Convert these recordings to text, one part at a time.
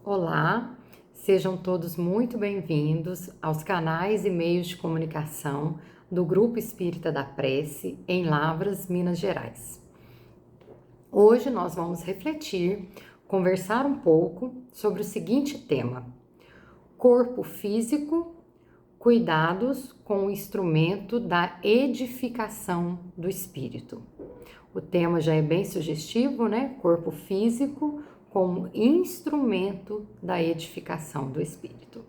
Olá, sejam todos muito bem-vindos aos canais e meios de comunicação do Grupo Espírita da Prece em Lavras, Minas Gerais. Hoje nós vamos refletir, conversar um pouco sobre o seguinte tema: corpo físico, cuidados com o instrumento da edificação do espírito. O tema já é bem sugestivo, né? Corpo físico como instrumento da edificação do espírito.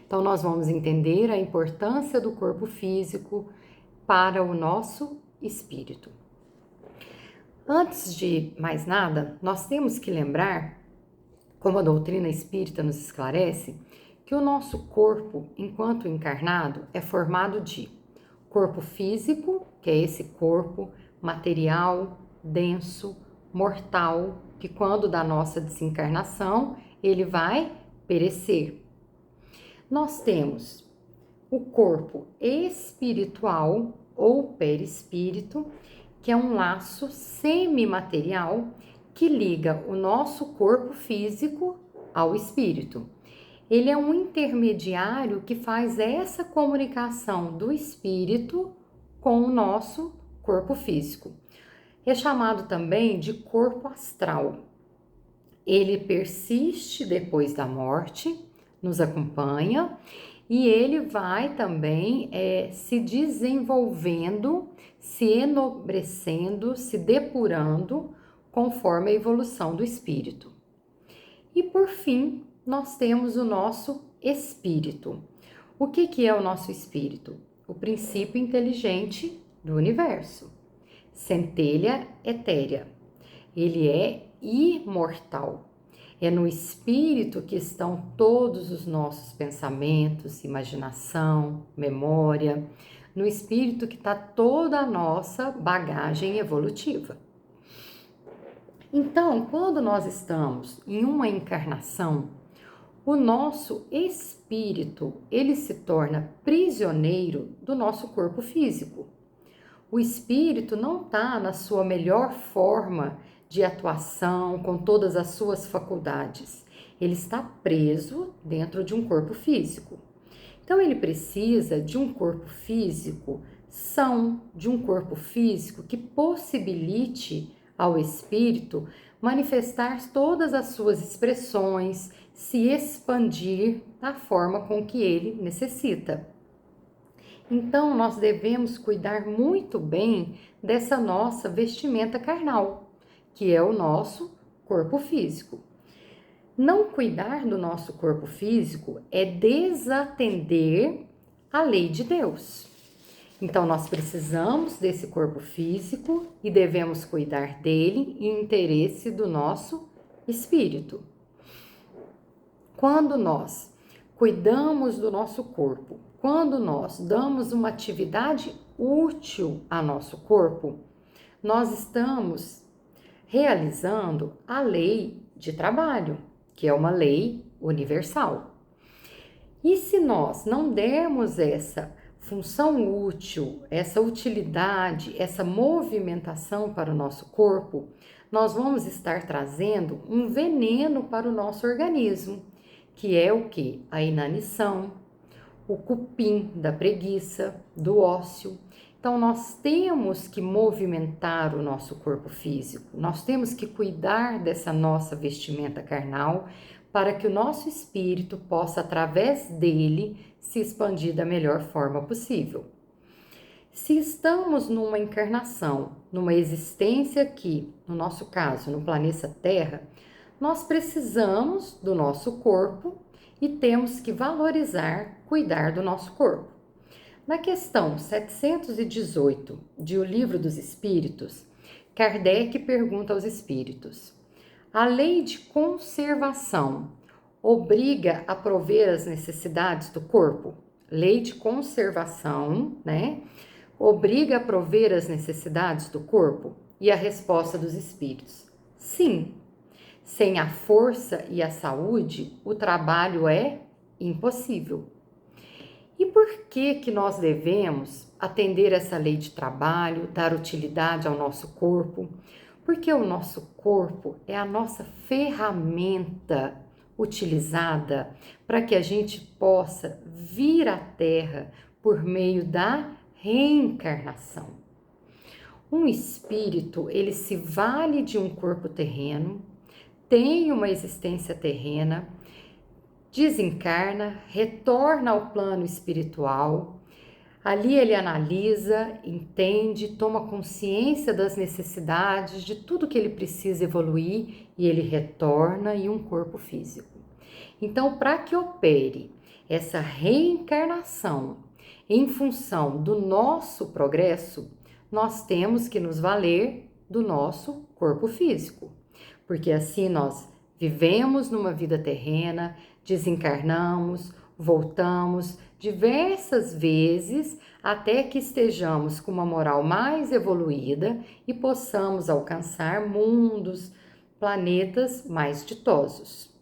Então, nós vamos entender a importância do corpo físico para o nosso espírito. Antes de mais nada, nós temos que lembrar, como a doutrina espírita nos esclarece, que o nosso corpo, enquanto encarnado, é formado de corpo físico, que é esse corpo material, denso, mortal, que quando da nossa desencarnação, ele vai perecer. Nós temos o corpo espiritual ou perispírito, que é um laço semimaterial que liga o nosso corpo físico ao espírito. Ele é um intermediário que faz essa comunicação do espírito com o nosso corpo físico. É chamado também de corpo astral. Ele persiste depois da morte, nos acompanha e ele vai também se desenvolvendo, se enobrecendo, se depurando conforme a evolução do espírito. E por fim, nós temos o nosso espírito. O que é o nosso espírito? O princípio inteligente do universo. Centelha etérea. Ele é imortal. É no espírito que estão todos os nossos pensamentos, imaginação, memória. No espírito que está toda a nossa bagagem evolutiva. Então, quando nós estamos em uma encarnação, o nosso espírito, ele se torna prisioneiro do nosso corpo físico. O espírito não está na sua melhor forma de atuação, com todas as suas faculdades. Ele está preso dentro de um corpo físico. Então, ele precisa de um corpo físico são, de um corpo físico que possibilite ao espírito manifestar todas as suas expressões, se expandir da forma com que ele necessita. Então, nós devemos cuidar muito bem dessa nossa vestimenta carnal, que é o nosso corpo físico. Não cuidar do nosso corpo físico é desatender a lei de Deus. Então, nós precisamos desse corpo físico e devemos cuidar dele em interesse do nosso espírito. Quando nós cuidamos do nosso corpo, quando nós damos uma atividade útil ao nosso corpo, nós estamos realizando a lei de trabalho, que é uma lei universal. E se nós não dermos essa função útil, essa utilidade, essa movimentação para o nosso corpo, nós vamos estar trazendo um veneno para o nosso organismo, que é o que? A inanição, o cupim da preguiça, do ócio. Então, nós temos que movimentar o nosso corpo físico, nós temos que cuidar dessa nossa vestimenta carnal para que o nosso espírito possa, através dele, se expandir da melhor forma possível. Se estamos numa encarnação, numa existência aqui, no nosso caso, no planeta Terra, nós precisamos do nosso corpo e temos que valorizar, cuidar do nosso corpo. Na questão 718 de O Livro dos Espíritos, Kardec pergunta aos espíritos: a lei de conservação obriga a prover as necessidades do corpo? Lei de conservação, né? Obriga a prover as necessidades do corpo? E a resposta dos espíritos: sim. Sem a força e a saúde, o trabalho é impossível. E por que nós devemos atender essa lei de trabalho, dar utilidade ao nosso corpo? Porque o nosso corpo é a nossa ferramenta utilizada para que a gente possa vir à Terra por meio da reencarnação. Um espírito, ele se vale de um corpo terreno, tem uma existência terrena, desencarna, retorna ao plano espiritual. Ali ele analisa, entende, toma consciência das necessidades, de tudo que ele precisa evoluir e ele retorna em um corpo físico. Então, para que opere essa reencarnação em função do nosso progresso, nós temos que nos valer do nosso corpo físico, porque assim nós vivemos numa vida terrena, desencarnamos, voltamos diversas vezes até que estejamos com uma moral mais evoluída e possamos alcançar mundos, planetas mais ditosos.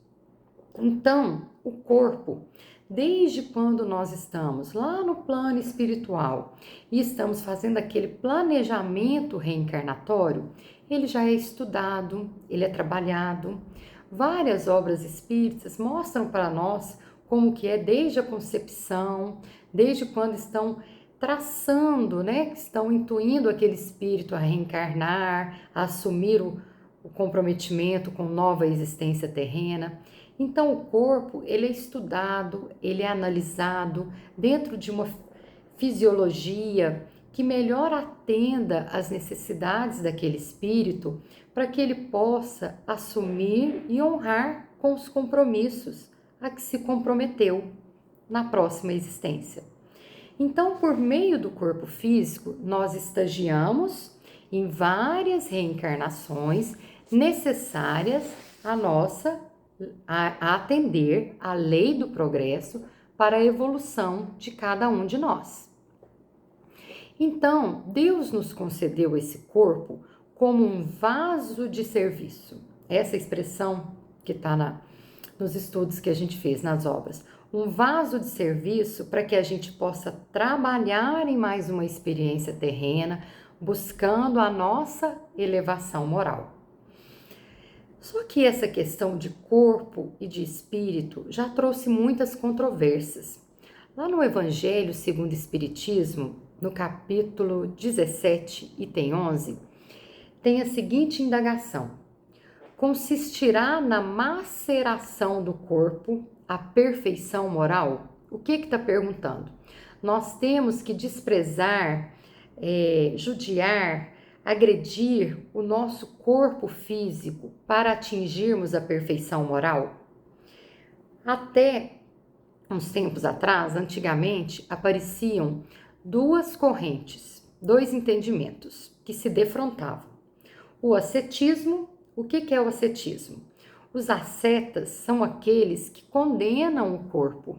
Então, o corpo, desde quando nós estamos lá no plano espiritual e estamos fazendo aquele planejamento reencarnatório, ele já é estudado, ele é trabalhado. Várias obras espíritas mostram para nós como que é desde a concepção, desde quando estão traçando, estão intuindo aquele espírito a reencarnar, a assumir o comprometimento com nova existência terrena. Então o corpo, ele é estudado, ele é analisado dentro de uma fisiologia que melhor atenda às necessidades daquele espírito para que ele possa assumir e honrar com os compromissos a que se comprometeu na próxima existência. Então, por meio do corpo físico, nós estagiamos em várias reencarnações necessárias a atender à lei do progresso para a evolução de cada um de nós. Então, Deus nos concedeu esse corpo como um vaso de serviço. Essa expressão que está nos estudos que a gente fez nas obras. Um vaso de serviço para que a gente possa trabalhar em mais uma experiência terrena, buscando a nossa elevação moral. Só que essa questão de corpo e de espírito já trouxe muitas controvérsias. Lá no Evangelho segundo o Espiritismo, no capítulo 17, item 11, tem a seguinte indagação: consistirá na maceração do corpo a perfeição moral? O que está perguntando? Nós temos que desprezar, judiar, agredir o nosso corpo físico para atingirmos a perfeição moral? Até uns tempos atrás, antigamente, apareciam duas correntes, dois entendimentos que se defrontavam. O ascetismo. O que é o ascetismo? Os ascetas são aqueles que condenam o corpo,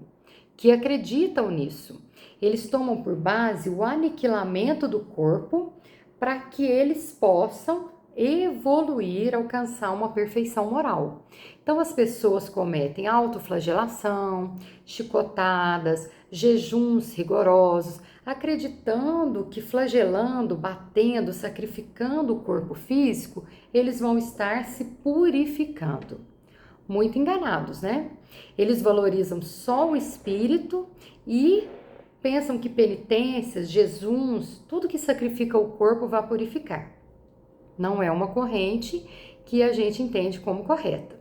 que acreditam nisso. Eles tomam por base o aniquilamento do corpo para que eles possam evoluir, alcançar uma perfeição moral. Então as pessoas cometem autoflagelação, chicotadas, jejuns rigorosos, acreditando que flagelando, batendo, sacrificando o corpo físico, eles vão estar se purificando. Muito enganados, né? Eles valorizam só o espírito e pensam que penitências, jejuns, tudo que sacrifica o corpo vai purificar. Não é uma corrente que a gente entende como correta.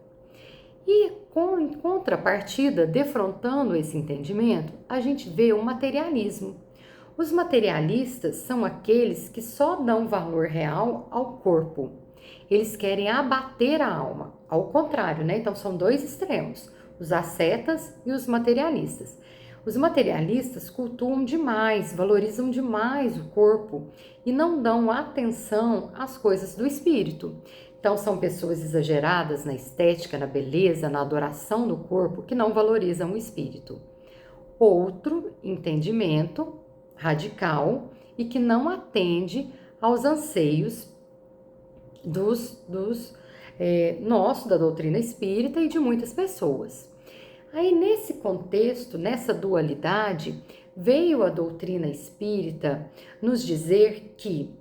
E em contrapartida, defrontando esse entendimento, a gente vê o materialismo. Os materialistas são aqueles que só dão valor real ao corpo. Eles querem abater a alma, ao contrário, né? Então são dois extremos, os ascetas e os materialistas. Os materialistas cultuam demais, valorizam demais o corpo e não dão atenção às coisas do espírito. Então são pessoas exageradas na estética, na beleza, na adoração do corpo, que não valorizam o espírito. Outro entendimento radical e que não atende aos anseios nosso, da doutrina espírita e de muitas pessoas. Aí nesse contexto, nessa dualidade, veio a doutrina espírita nos dizer que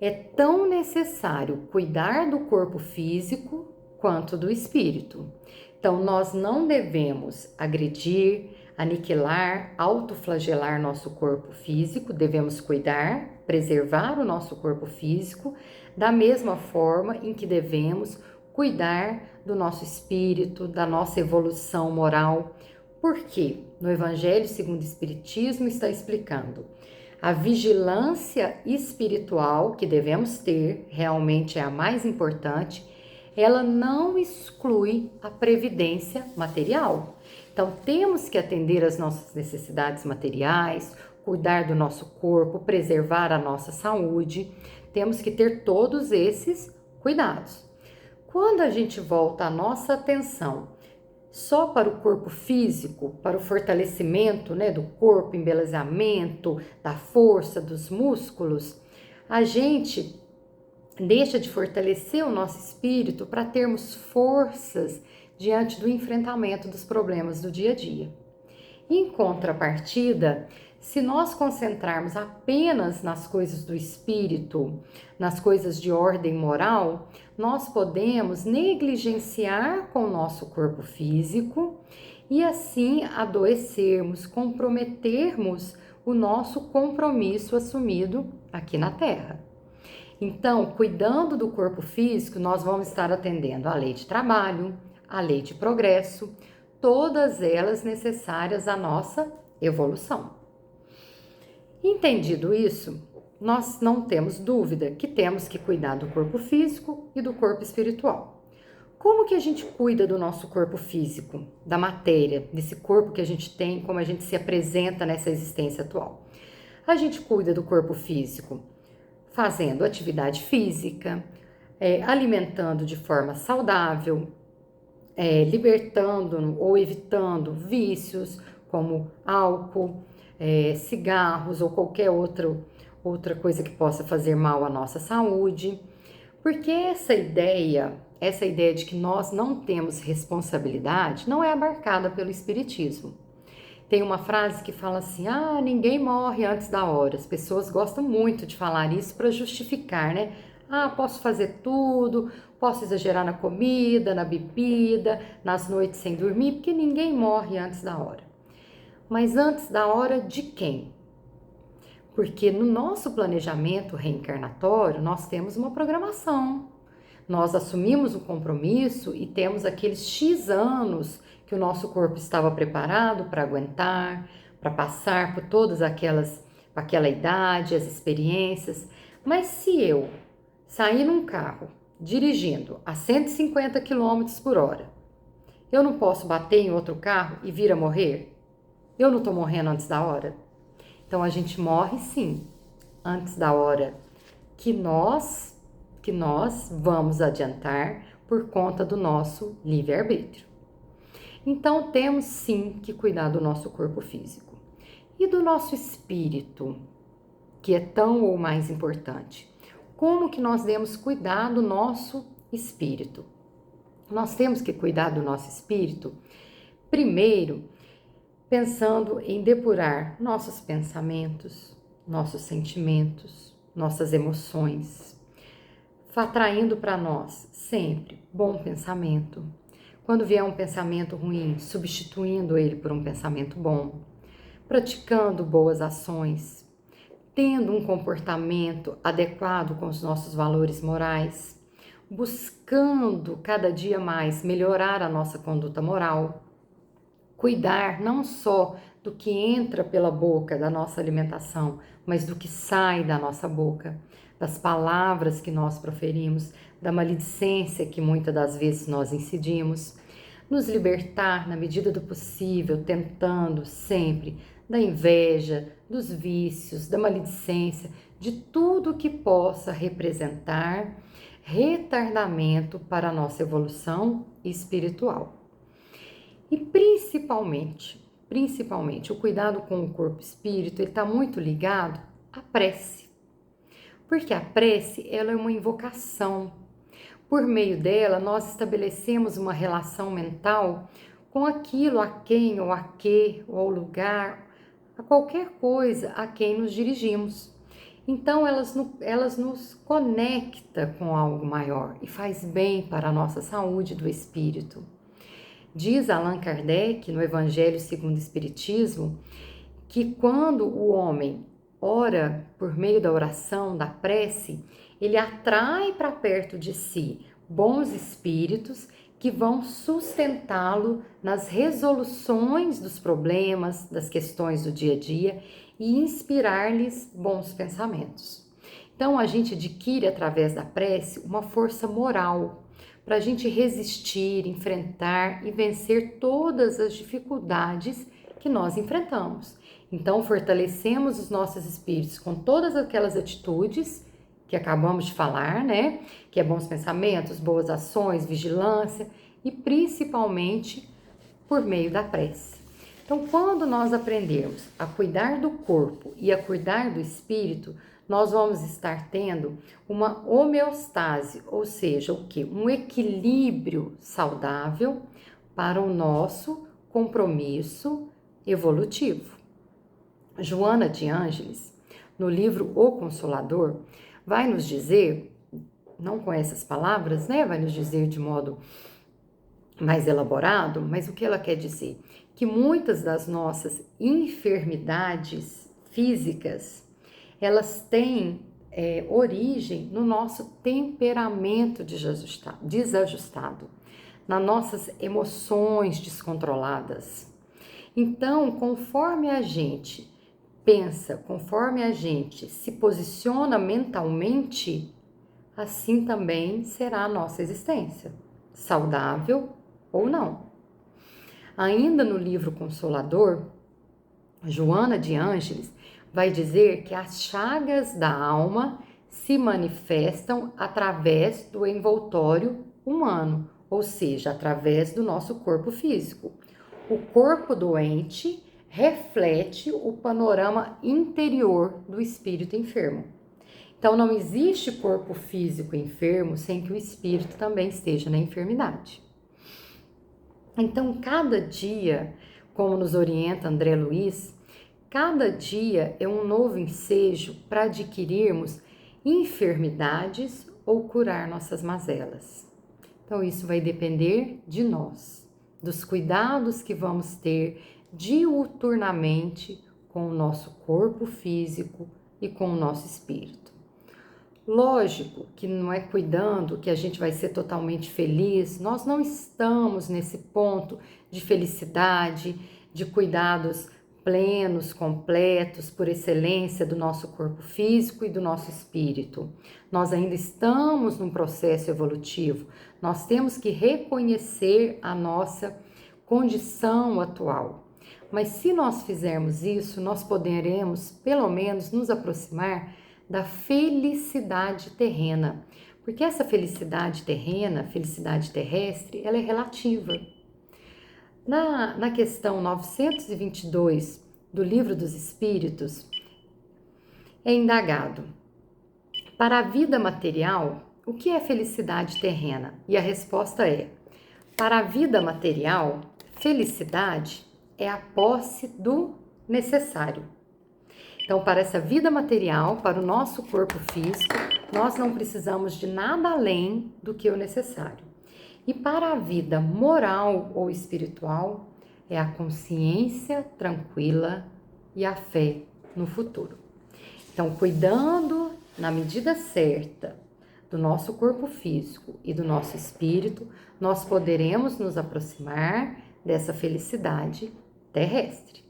é tão necessário cuidar do corpo físico quanto do espírito. Então, nós não devemos agredir, aniquilar, autoflagelar nosso corpo físico, devemos cuidar, preservar o nosso corpo físico, da mesma forma em que devemos cuidar do nosso espírito, da nossa evolução moral. Por quê? No Evangelho segundo o Espiritismo está explicando. A vigilância espiritual que devemos ter, realmente é a mais importante, ela não exclui a previdência material. Então, temos que atender às nossas necessidades materiais, cuidar do nosso corpo, preservar a nossa saúde. Temos que ter todos esses cuidados. Quando a gente volta a nossa atenção só para o corpo físico, para o fortalecimento, do corpo, embelezamento, da força, dos músculos, a gente deixa de fortalecer o nosso espírito para termos forças diante do enfrentamento dos problemas do dia a dia. Em contrapartida, se nós concentrarmos apenas nas coisas do espírito, nas coisas de ordem moral, nós podemos negligenciar com o nosso corpo físico e assim adoecermos, comprometermos o nosso compromisso assumido aqui na Terra. Então, cuidando do corpo físico, nós vamos estar atendendo à lei de trabalho, à lei de progresso, todas elas necessárias à nossa evolução. Entendido isso, nós não temos dúvida que temos que cuidar do corpo físico e do corpo espiritual. Como que a gente cuida do nosso corpo físico, da matéria, desse corpo que a gente tem, como a gente se apresenta nessa existência atual? A gente cuida do corpo físico fazendo atividade física, alimentando de forma saudável, libertando ou evitando vícios como álcool, cigarros ou qualquer outra coisa que possa fazer mal à nossa saúde. Porque essa ideia de que nós não temos responsabilidade não é abarcada pelo Espiritismo. Tem uma frase que fala assim, ninguém morre antes da hora. As pessoas gostam muito de falar isso para justificar, né? Posso fazer tudo, posso exagerar na comida, na bebida, nas noites sem dormir, porque ninguém morre antes da hora. Mas antes da hora de quem? Porque no nosso planejamento reencarnatório, nós temos uma programação. Nós assumimos um compromisso e temos aqueles X anos que o nosso corpo estava preparado para aguentar, para passar por todas aquela idade, as experiências. Mas se eu sair num carro dirigindo a 150 km por hora, eu não posso bater em outro carro e vir a morrer? Eu não estou morrendo antes da hora? Então a gente morre sim, antes da hora que nós vamos adiantar por conta do nosso livre-arbítrio. Então temos sim que cuidar do nosso corpo físico. E do nosso espírito, que é tão ou mais importante. Como que nós devemos cuidar do nosso espírito? Nós temos que cuidar do nosso espírito, primeiro, pensando em depurar nossos pensamentos, nossos sentimentos, nossas emoções, atraindo para nós sempre bom pensamento. Quando vier um pensamento ruim, substituindo ele por um pensamento bom, praticando boas ações, tendo um comportamento adequado com os nossos valores morais, buscando cada dia mais melhorar a nossa conduta moral, cuidar não só do que entra pela boca da nossa alimentação, mas do que sai da nossa boca, das palavras que nós proferimos, da maledicência que muitas das vezes nós incidimos, nos libertar na medida do possível, tentando sempre da inveja, dos vícios, da maledicência, de tudo que possa representar retardamento para a nossa evolução espiritual. E principalmente, o cuidado com o corpo e espírito, ele está muito ligado à prece. Porque a prece, ela é uma invocação. Por meio dela, nós estabelecemos uma relação mental com aquilo, a quem ou a que, ou ao lugar, a qualquer coisa a quem nos dirigimos. Então, elas nos conectam com algo maior e faz bem para a nossa saúde do espírito. Diz Allan Kardec, no Evangelho segundo o Espiritismo, que quando o homem ora por meio da oração, da prece, ele atrai para perto de si bons espíritos que vão sustentá-lo nas resoluções dos problemas, das questões do dia a dia e inspirar-lhes bons pensamentos. Então, a gente adquire através da prece uma força moral para a gente resistir, enfrentar e vencer todas as dificuldades que nós enfrentamos. Então, fortalecemos os nossos espíritos com todas aquelas atitudes que acabamos de falar, né? Que é bons pensamentos, boas ações, vigilância e principalmente por meio da prece. Então, quando nós aprendermos a cuidar do corpo e a cuidar do espírito, nós vamos estar tendo uma homeostase, ou seja, o quê? Um equilíbrio saudável para o nosso compromisso evolutivo. Joana de Ângeles, no livro O Consolador, vai nos dizer, não com essas palavras, né? Vai nos dizer de modo mais elaborado, mas o que ela quer dizer? Que muitas das nossas enfermidades físicas, elas têm origem no nosso temperamento desajustado, nas nossas emoções descontroladas. Então, conforme a gente pensa, conforme a gente se posiciona mentalmente, assim também será a nossa existência, saudável ou não. Ainda no livro Consolador, Joana de Ângeles vai dizer que as chagas da alma se manifestam através do envoltório humano, ou seja, através do nosso corpo físico. O corpo doente reflete o panorama interior do espírito enfermo. Então, não existe corpo físico enfermo sem que o espírito também esteja na enfermidade. Então, cada dia, como nos orienta André Luiz, cada dia é um novo ensejo para adquirirmos enfermidades ou curar nossas mazelas. Então, isso vai depender de nós, dos cuidados que vamos ter diuturnamente com o nosso corpo físico e com o nosso espírito. Lógico que não é cuidando que a gente vai ser totalmente feliz, nós não estamos nesse ponto de felicidade, de cuidados plenos, completos, por excelência do nosso corpo físico e do nosso espírito. Nós ainda estamos num processo evolutivo, nós temos que reconhecer a nossa condição atual. Mas se nós fizermos isso, nós poderemos, pelo menos, nos aproximar da felicidade terrena, porque essa felicidade terrena, felicidade terrestre, ela é relativa. Na questão 922 do Livro dos Espíritos, é indagado: para a vida material, o que é felicidade terrena? E a resposta é: para a vida material, felicidade é a posse do necessário. Então, para essa vida material, para o nosso corpo físico, nós não precisamos de nada além do que o necessário. E para a vida moral ou espiritual, é a consciência tranquila e a fé no futuro. Então, cuidando na medida certa do nosso corpo físico e do nosso espírito, nós poderemos nos aproximar dessa felicidade terrestre.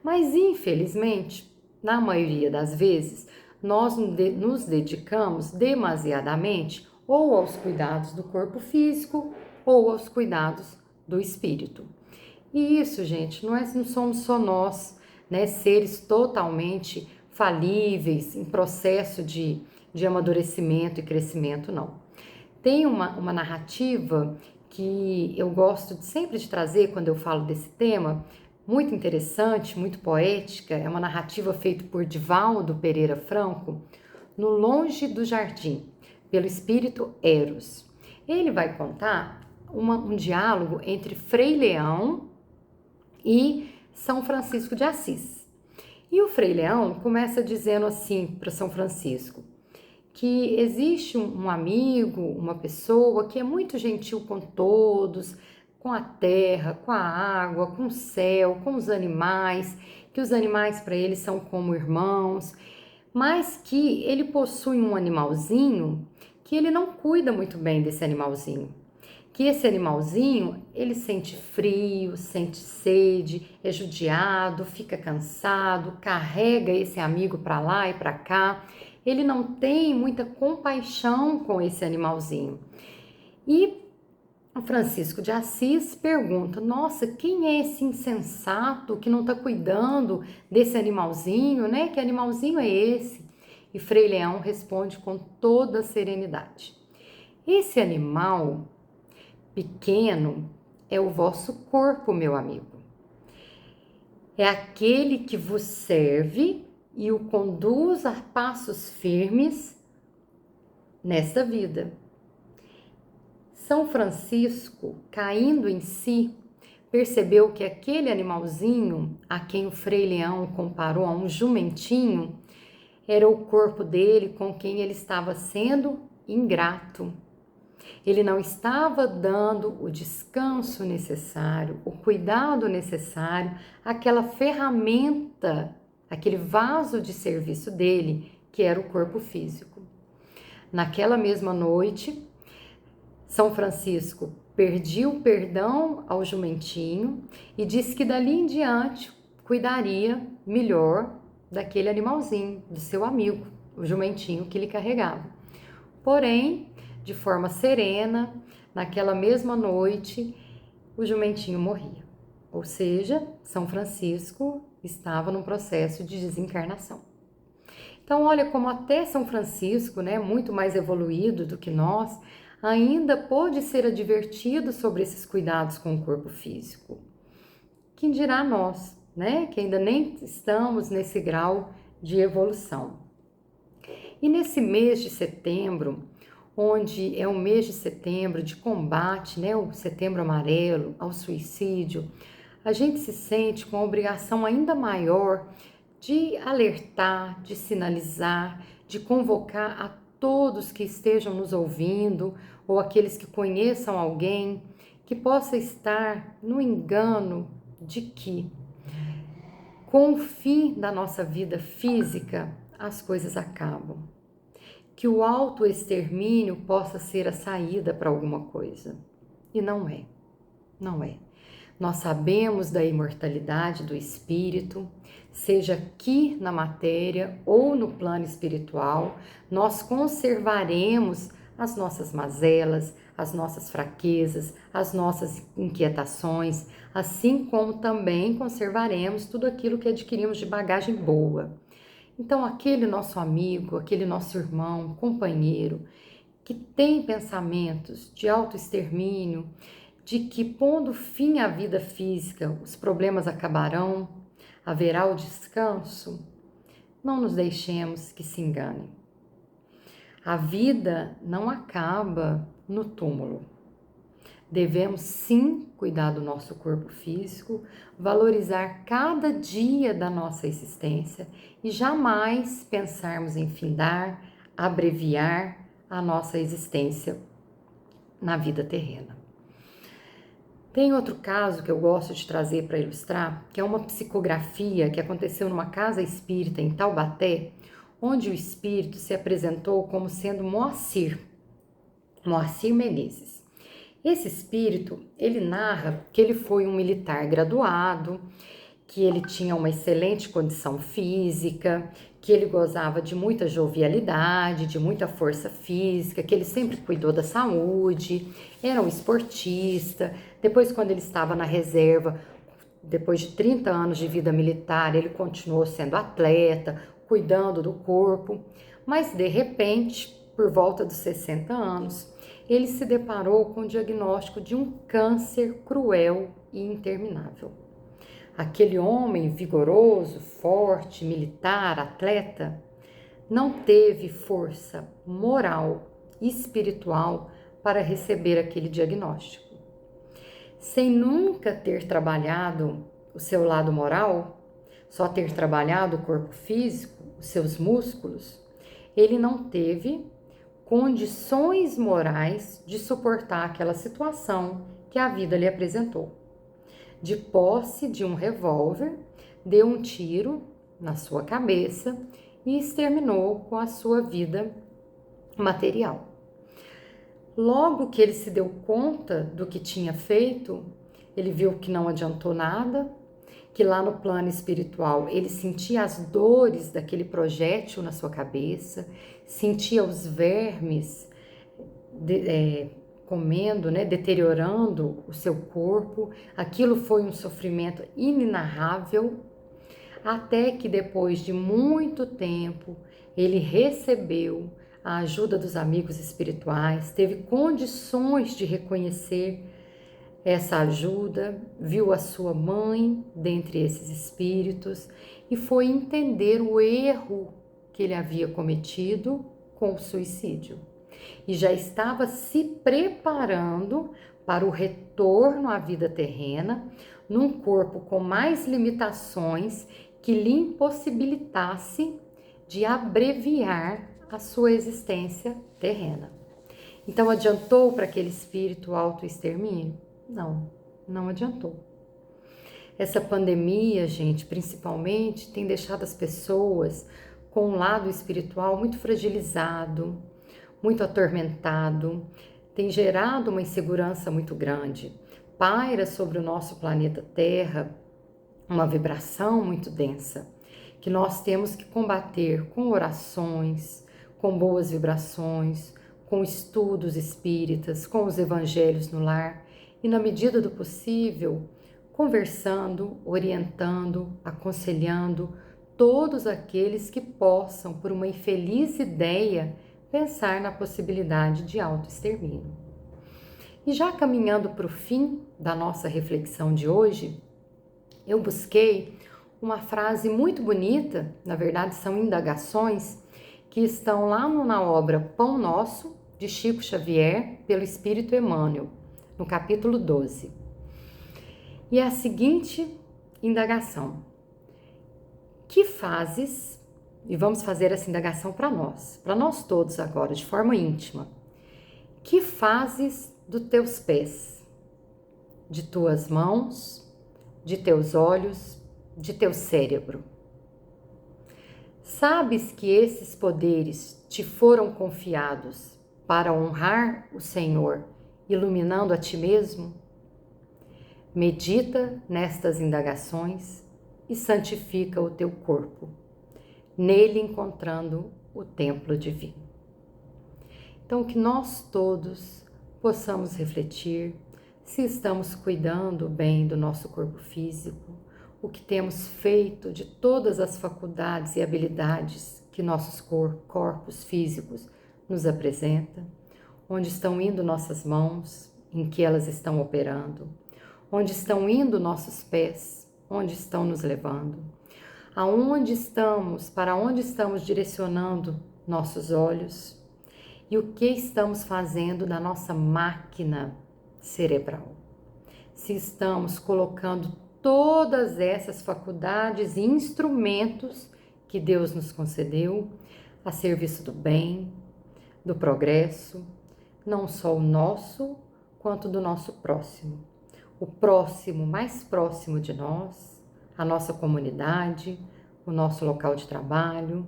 Mas, infelizmente, na maioria das vezes, nós nos dedicamos demasiadamente ou aos cuidados do corpo físico ou aos cuidados do espírito. E isso, gente, não somos só nós, né, seres totalmente falíveis, em processo de amadurecimento e crescimento, não. Tem uma narrativa que eu gosto sempre de trazer quando eu falo desse tema, muito interessante, muito poética, é uma narrativa feita por Divaldo Pereira Franco, no Longe do Jardim, pelo espírito Eros. Ele vai contar um diálogo entre Frei Leão e São Francisco de Assis. E o Frei Leão começa dizendo assim para São Francisco, que existe um amigo, uma pessoa que é muito gentil com todos, com a terra, com a água, com o céu, com os animais, que os animais para ele são como irmãos, mas que ele possui um animalzinho que ele não cuida muito bem desse animalzinho. Que esse animalzinho, ele sente frio, sente sede, é judiado, fica cansado, carrega esse amigo para lá e para cá. Ele não tem muita compaixão com esse animalzinho. E o Francisco de Assis pergunta: nossa, quem é esse insensato que não está cuidando desse animalzinho, né? Que animalzinho é esse? E Frei Leão responde com toda a serenidade: esse animal pequeno é o vosso corpo, meu amigo. É aquele que vos serve e o conduz a passos firmes nesta vida. São Francisco, caindo em si, percebeu que aquele animalzinho, a quem o Frei Leão comparou a um jumentinho, era o corpo dele com quem ele estava sendo ingrato. Ele não estava dando o descanso necessário, o cuidado necessário, aquela ferramenta, aquele vaso de serviço dele, que era o corpo físico. Naquela mesma noite, São Francisco pediu perdão ao jumentinho e disse que dali em diante cuidaria melhor daquele animalzinho, do seu amigo, o jumentinho que ele carregava. Porém, de forma serena, naquela mesma noite, o jumentinho morria. Ou seja, São Francisco estava num processo de desencarnação. Então, olha como até São Francisco, né, muito mais evoluído do que nós, ainda pôde ser advertido sobre esses cuidados com o corpo físico. Quem dirá nós, né, que ainda nem estamos nesse grau de evolução. E nesse mês de setembro, onde é o mês de setembro de combate, né, o Setembro Amarelo, ao suicídio, a gente se sente com a obrigação ainda maior de alertar, de sinalizar, de convocar a todos que estejam nos ouvindo ou aqueles que conheçam alguém que possa estar no engano de que, com o fim da nossa vida física, as coisas acabam. Que o autoextermínio possa ser a saída para alguma coisa. E não é, não é. Nós sabemos da imortalidade do espírito, seja aqui na matéria ou no plano espiritual, nós conservaremos as nossas mazelas, as nossas fraquezas, as nossas inquietações, assim como também conservaremos tudo aquilo que adquirimos de bagagem boa. Então, aquele nosso amigo, aquele nosso irmão, companheiro, que tem pensamentos de autoextermínio, de que pondo fim à vida física, os problemas acabarão, haverá o descanso, não nos deixemos que se enganem. A vida não acaba no túmulo. Devemos sim cuidar do nosso corpo físico, valorizar cada dia da nossa existência e jamais pensarmos em findar, abreviar a nossa existência na vida terrena. Tem outro caso que eu gosto de trazer para ilustrar, que é uma psicografia que aconteceu numa casa espírita em Taubaté, onde o espírito se apresentou como sendo Moacir Menezes. Esse espírito, ele narra que ele foi um militar graduado, que ele tinha uma excelente condição física, que ele gozava de muita jovialidade, de muita força física, que ele sempre cuidou da saúde, era um esportista. Depois, quando ele estava na reserva, depois de 30 anos de vida militar, ele continuou sendo atleta, cuidando do corpo, mas de repente, por volta dos 60 anos, ele se deparou com o diagnóstico de um câncer cruel e interminável. Aquele homem vigoroso, forte, militar, atleta, não teve força moral e espiritual para receber aquele diagnóstico. Sem nunca ter trabalhado o seu lado moral, só ter trabalhado o corpo físico, os seus músculos, ele não teve condições morais de suportar aquela situação que a vida lhe apresentou. De posse de um revólver, deu um tiro na sua cabeça e exterminou com a sua vida material. Logo que ele se deu conta do que tinha feito, ele viu que não adiantou nada, que lá no plano espiritual ele sentia as dores daquele projétil na sua cabeça, sentia os vermes comendo, deteriorando o seu corpo. Aquilo foi um sofrimento inenarrável, até que depois de muito tempo ele recebeu a ajuda dos amigos espirituais, teve condições de reconhecer essa ajuda, viu a sua mãe dentre esses espíritos e foi entender o erro que ele havia cometido com o suicídio. E já estava se preparando para o retorno à vida terrena, num corpo com mais limitações que lhe impossibilitasse de abreviar a sua existência terrena. Então, adiantou para aquele espírito o autoextermínio? Não, não adiantou. Essa pandemia, gente, principalmente, tem deixado as pessoas com um lado espiritual muito fragilizado, muito atormentado, tem gerado uma insegurança muito grande. Paira sobre o nosso planeta Terra uma vibração muito densa, que nós temos que combater com orações, com boas vibrações, com estudos espíritas, com os evangelhos no lar e, na medida do possível, conversando, orientando, aconselhando todos aqueles que possam, por uma infeliz ideia, pensar na possibilidade de autoextermínio. E já caminhando para o fim da nossa reflexão de hoje, eu busquei uma frase muito bonita, na verdade são indagações, que estão lá na obra Pão Nosso, de Chico Xavier, pelo Espírito Emmanuel, no capítulo 12. E é a seguinte indagação: que fazes, e vamos fazer essa indagação para nós todos agora, de forma íntima, que fazes dos teus pés, de tuas mãos, de teus olhos, de teu cérebro? Sabes que esses poderes te foram confiados para honrar o Senhor, iluminando a ti mesmo? Medita nestas indagações e santifica o teu corpo, nele encontrando o templo divino. Então, que nós todos possamos refletir se estamos cuidando bem do nosso corpo físico, o que temos feito de todas as faculdades e habilidades que nossos corpos físicos nos apresentam, onde estão indo nossas mãos, em que elas estão operando, onde estão indo nossos pés, onde estão nos levando, aonde estamos, para onde estamos direcionando nossos olhos e o que estamos fazendo da nossa máquina cerebral. Se estamos colocando todas essas faculdades e instrumentos que Deus nos concedeu a serviço do bem, do progresso, não só o nosso, quanto do nosso próximo. O próximo mais próximo de nós, a nossa comunidade, o nosso local de trabalho,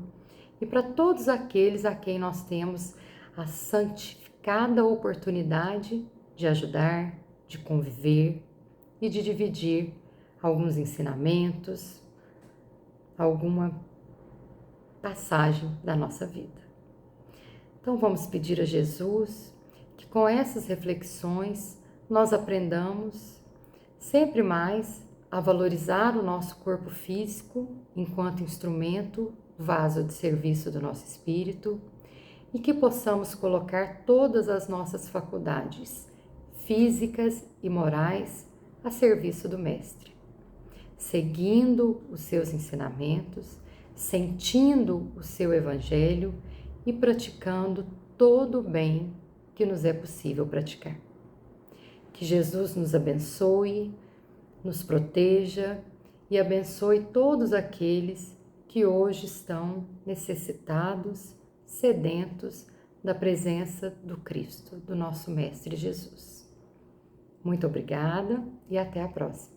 e para todos aqueles a quem nós temos a santificada oportunidade de ajudar, de conviver e de dividir alguns ensinamentos, alguma passagem da nossa vida. Então vamos pedir a Jesus que com essas reflexões nós aprendamos sempre mais a valorizar o nosso corpo físico enquanto instrumento, vaso de serviço do nosso espírito, e que possamos colocar todas as nossas faculdades físicas e morais a serviço do Mestre, seguindo os seus ensinamentos, sentindo o seu Evangelho e praticando todo o bem que nos é possível praticar. Que Jesus nos abençoe, nos proteja e abençoe todos aqueles que hoje estão necessitados, sedentos da presença do Cristo, do nosso Mestre Jesus. Muito obrigada e até a próxima.